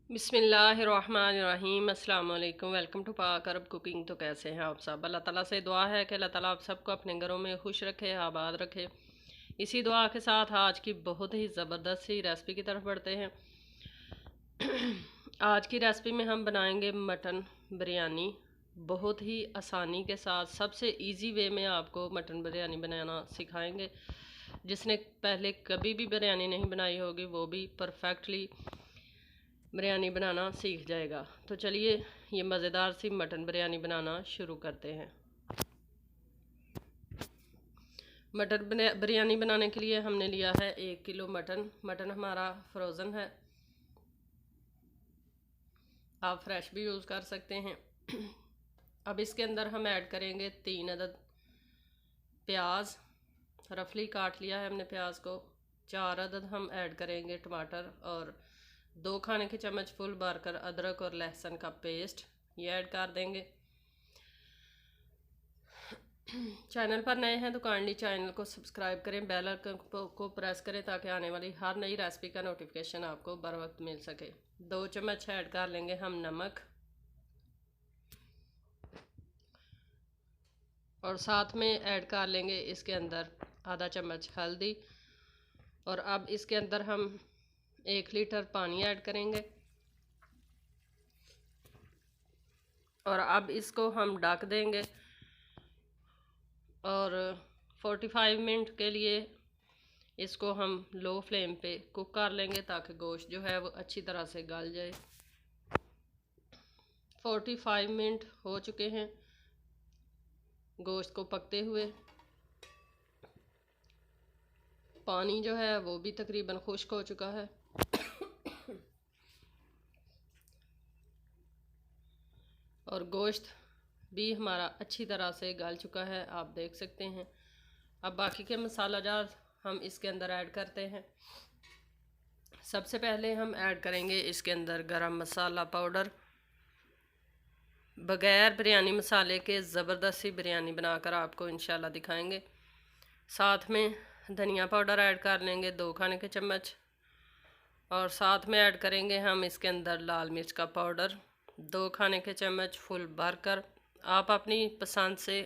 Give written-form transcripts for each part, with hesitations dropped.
बिस्मिल्लाहिर्रहमानिर्रहीम। अस्सलाम वालेकुम। वेलकम टू पाक अरब कुकिंग। तो कैसे हैं आप सब? अल्लाह ताला से दुआ है कि अल्लाह ताला आप सबको अपने घरों में खुश रखे, आबाद रखे। इसी दुआ के साथ आज की बहुत ही ज़बरदस्त सी रेसिपी की तरफ बढ़ते हैं। आज की रेसिपी में हम बनाएंगे मटन बिरयानी। बहुत ही आसानी के साथ सबसे इजी वे में आपको मटन बिरयानी बनाना सिखाएंगे। जिसने पहले कभी भी बिरयानी नहीं बनाई होगी वो भी परफेक्टली बिरयानी बनाना सीख जाएगा। तो चलिए ये मज़ेदार सी मटन बिरयानी बनाना शुरू करते हैं। मटन बिरयानी बनाने के लिए हमने लिया है 1 किलो मटन। मटन हमारा फ्रोज़न है, आप फ्रेश भी यूज़ कर सकते हैं। अब इसके अंदर हम ऐड करेंगे 3 अदद प्याज, रफली काट लिया है हमने प्याज को। 4 अदद हम ऐड करेंगे टमाटर और 2 खाने के चम्मच फुल भरकर अदरक और लहसुन का पेस्ट ये ऐड कर देंगे। चैनल पर नए हैं तो काइंडली चैनल को सब्सक्राइब करें, बेल आइकन को प्रेस करें ताकि आने वाली हर नई रेसिपी का नोटिफिकेशन आपको बर वक्त मिल सके। 2 चम्मच ऐड कर लेंगे हम नमक और साथ में ऐड कर लेंगे इसके अंदर आधा चम्मच हल्दी। और अब इसके अंदर हम 1 लीटर पानी ऐड करेंगे और अब इसको हम ढक देंगे और 45 मिनट के लिए इसको हम लो फ्लेम पे कुक कर लेंगे ताकि गोश्त जो है वो अच्छी तरह से गल जाए। 45 मिनट हो चुके हैं गोश्त को पकते हुए। पानी जो है वो भी तकरीबन खुश्क हो चुका है। और गोश्त भी हमारा अच्छी तरह से गल चुका है, आप देख सकते हैं। अब बाकी के मसाला जार हम इसके अंदर ऐड करते हैं। सबसे पहले हम ऐड करेंगे इसके अंदर गरम मसाला पाउडर। बग़ैर बिरयानी मसाले के ज़बरदस्त सी बिरयानी बनाकर आपको इंशाल्लाह दिखाएंगे। साथ में धनिया पाउडर ऐड कर लेंगे 2 खाने के चम्मच और साथ में ऐड करेंगे हम इसके अंदर लाल मिर्च का पाउडर 2 खाने के चम्मच फुल भरकर। आप अपनी पसंद से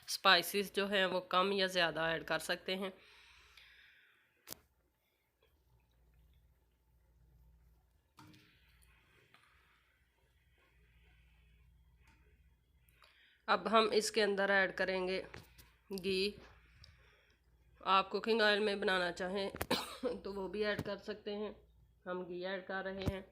स्पाइसेस जो हैं वो कम या ज़्यादा ऐड कर सकते हैं। अब हम इसके अंदर ऐड करेंगे घी। आप कुकिंग ऑयल में बनाना चाहें तो वो भी ऐड कर सकते हैं, हम घी ऐड कर रहे हैं।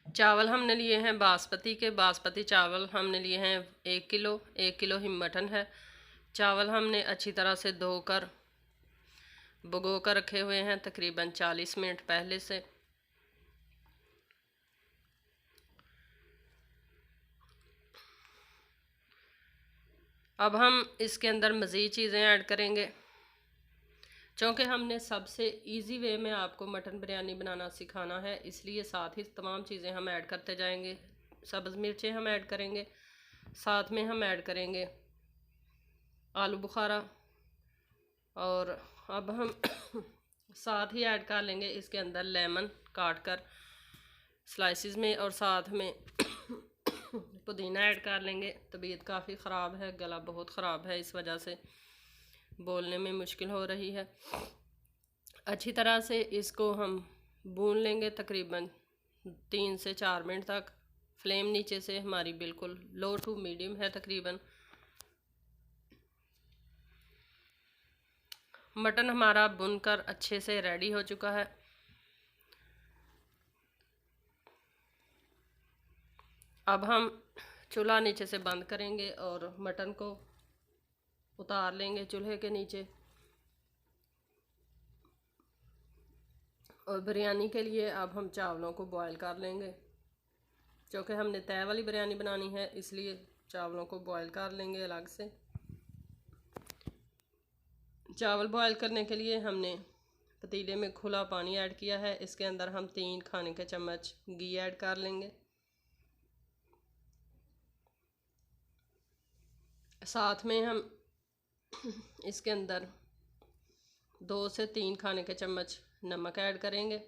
चावल हमने लिए हैं बासमती के। बासमती चावल हमने लिए हैं 1 किलो। 1 किलो ही मटन है। चावल हमने अच्छी तरह से धोकर भिगो कर रखे हुए हैं तकरीबन 40 मिनट पहले से। अब हम इसके अंदर मज़ीद चीज़ें ऐड करेंगे। चूँकि हमने सबसे इजी वे में आपको मटन बिरयानी बनाना सिखाना है इसलिए साथ ही तमाम चीज़ें हम ऐड करते जाएंगे। सब्ज़ मिर्चें हम ऐड करेंगे, साथ में हम ऐड करेंगे आलू बुखारा और अब हम साथ ही ऐड कर लेंगे इसके अंदर लेमन काट कर स्लाइसिस में और साथ में पुदीना ऐड कर लेंगे। तबीयत काफ़ी ख़राब है, गला बहुत ख़राब है, इस वजह से बोलने में मुश्किल हो रही है। अच्छी तरह से इसको हम भून लेंगे तकरीबन 3 से 4 मिनट तक। फ्लेम नीचे से हमारी बिल्कुल लो टू मीडियम है तकरीबन। मटन हमारा भुनकर अच्छे से रेडी हो चुका है। अब हम चूल्हा नीचे से बंद करेंगे और मटन को उतार लेंगे चूल्हे के नीचे। और बिरयानी के लिए अब हम चावलों को बॉयल कर लेंगे। क्योंकि हमने तय वाली बिरयानी बनानी है इसलिए चावलों को बॉयल कर लेंगे अलग से। चावल बॉयल करने के लिए हमने पतीले में खुला पानी ऐड किया है। इसके अंदर हम 3 खाने के चम्मच घी ऐड कर लेंगे। साथ में हम इसके अंदर 2 से 3 खाने के चम्मच नमक ऐड करेंगे,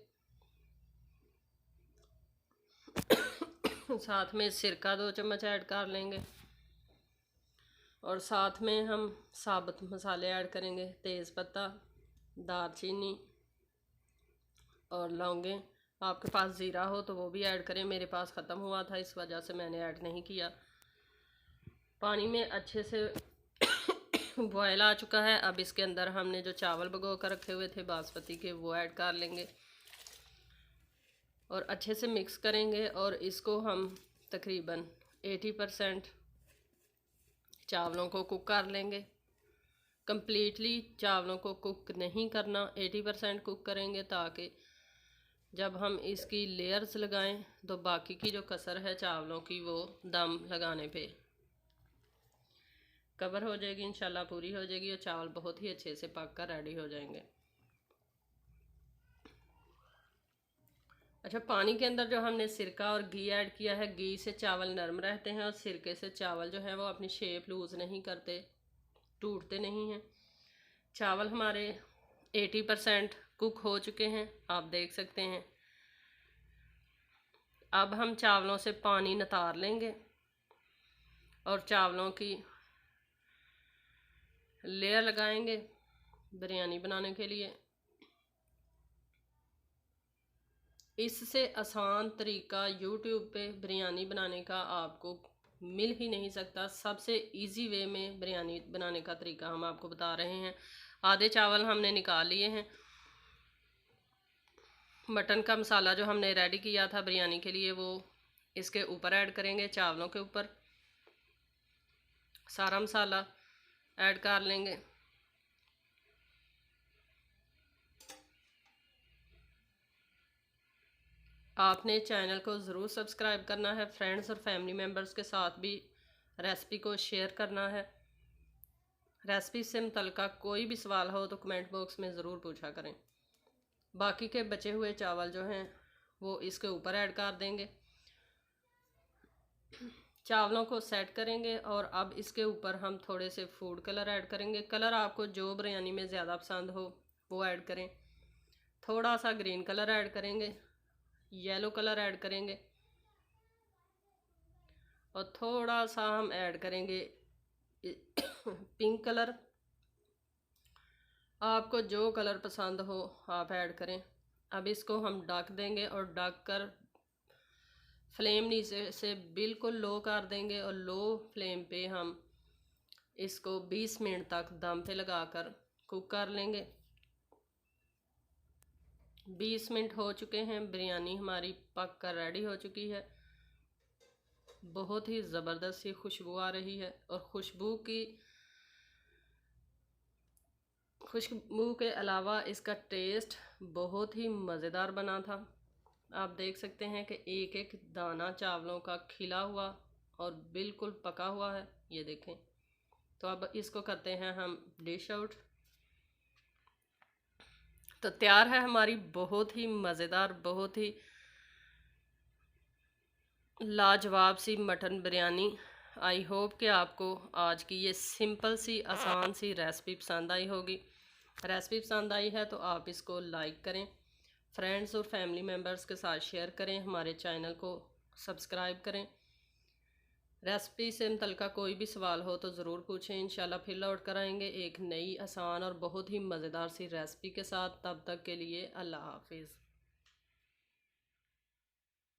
साथ में सिरका 2 चम्मच ऐड कर लेंगे, और साथ में हम साबुत मसाले ऐड करेंगे, तेज़पत्ता, दालचीनी और लौंगें। आपके पास ज़ीरा हो तो वो भी ऐड करें, मेरे पास ख़त्म हुआ था इस वजह से मैंने ऐड नहीं किया। पानी में अच्छे से बॉयल आ चुका है। अब इसके अंदर हमने जो चावल भिगो कर रखे हुए थे बासमती के, वो ऐड कर लेंगे और अच्छे से मिक्स करेंगे। और इसको हम तकरीबन 80% चावलों को कुक कर लेंगे। कंप्लीटली चावलों को कुक नहीं करना, 80% कुक करेंगे, ताकि जब हम इसकी लेयर्स लगाएं तो बाकी की जो कसर है चावलों की वो दम लगाने पे कवर हो जाएगी, इंशाल्लाह पूरी हो जाएगी और चावल बहुत ही अच्छे से पक कर रेडी हो जाएंगे। अच्छा, पानी के अंदर जो हमने सिरका और घी ऐड किया है, घी से चावल नरम रहते हैं और सिरके से चावल जो है वो अपनी शेप लूज़ नहीं करते, टूटते नहीं हैं। चावल हमारे 80% कुक हो चुके हैं, आप देख सकते हैं। अब हम चावलों से पानी नितार लेंगे और चावलों की लेयर लगाएंगे बिरयानी बनाने के लिए। इससे आसान तरीका यूट्यूब पे बिरयानी बनाने का आपको मिल ही नहीं सकता। सबसे इजी वे में बिरयानी बनाने का तरीका हम आपको बता रहे हैं। आधे चावल हमने निकाल लिए हैं। मटन का मसाला जो हमने रेडी किया था बिरयानी के लिए, वो इसके ऊपर ऐड करेंगे, चावलों के ऊपर सारा मसाला ऐड कर लेंगे। आपने चैनल को ज़रूर सब्सक्राइब करना है, फ्रेंड्स और फैमिली मेम्बर्स के साथ भी रेसिपी को शेयर करना है। रेसिपी से मुतल्लिक़ कोई भी सवाल हो तो कमेंट बॉक्स में ज़रूर पूछा करें। बाकी के बचे हुए चावल जो हैं वो इसके ऊपर ऐड कर देंगे, चावलों को सेट करेंगे। और अब इसके ऊपर हम थोड़े से फूड कलर ऐड करेंगे। कलर आपको जो बिरयानी में ज़्यादा पसंद हो वो ऐड करें। थोड़ा सा ग्रीन कलर ऐड करेंगे, येलो कलर ऐड करेंगे और थोड़ा सा हम ऐड करेंगे पिंक कलर। आपको जो कलर पसंद हो आप ऐड करें। अब इसको हम ढक देंगे और ढक कर फ्लेम नीचे से बिल्कुल लो कर देंगे और लो फ्लेम पे हम इसको 20 मिनट तक दम पे लगाकर कुक कर लेंगे। 20 मिनट हो चुके हैं, बिरयानी हमारी पक कर रेडी हो चुकी है। बहुत ही ज़बरदस्त सी खुशबू आ रही है और खुशबू के अलावा इसका टेस्ट बहुत ही मज़ेदार बना था। आप देख सकते हैं कि एक एक दाना चावलों का खिला हुआ और बिल्कुल पका हुआ है, ये देखें। तो अब इसको करते हैं हम डिश आउट। तो तैयार है हमारी बहुत ही मज़ेदार, बहुत ही लाजवाब सी मटन बिरयानी। आई होप कि आपको आज की ये सिंपल सी आसान सी रेसिपी पसंद आई होगी। रेसिपी पसंद आई है तो आप इसको लाइक करें, फ्रेंड्स और फैमिली मेम्बर्स के साथ शेयर करें, हमारे चैनल को सब्सक्राइब करें। रेसिपी से मुतल्लिक़ कोई भी सवाल हो तो ज़रूर पूछें, इंशाल्लाह फिर लौट कर आएंगे एक नई आसान और बहुत ही मज़ेदार सी रेसिपी के साथ। तब तक के लिए अल्लाह हाफिज़।